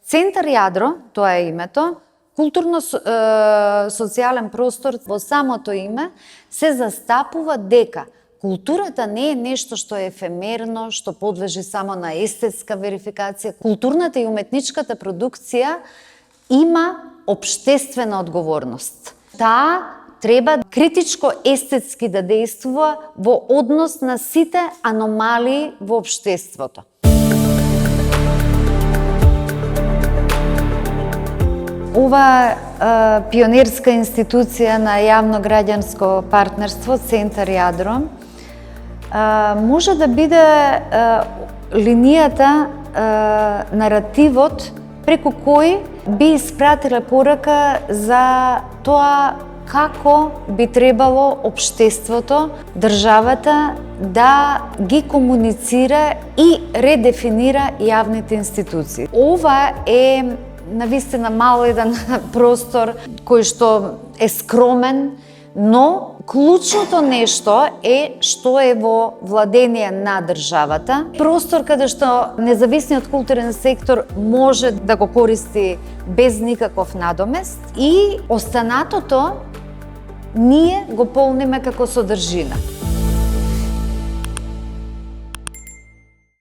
Центар Јадро, тоа е името, културно-социјален простор, во самото име се застапува дека културата не е нешто што е ефемерно, што подлежи само на естетска верификација. Културната и уметничката продукција има општествена одговорност. Таа треба критичко естетски да действува во однос на сите аномалии во општеството. Ова пионерска институција на јавно-граѓанско партнерство, Центар Јадро, може да биде линијата, наративот преку кој би испратила порака за тоа како би требало општеството, државата да ги комуницира и редефинира јавните институции. Ова е навистина мал еден простор кој што е скромен, но клучното нешто е што е во владение на државата. Простор каде што независниот културен сектор може да го користи без никаков надомест и останатото ние го полниме како содржина.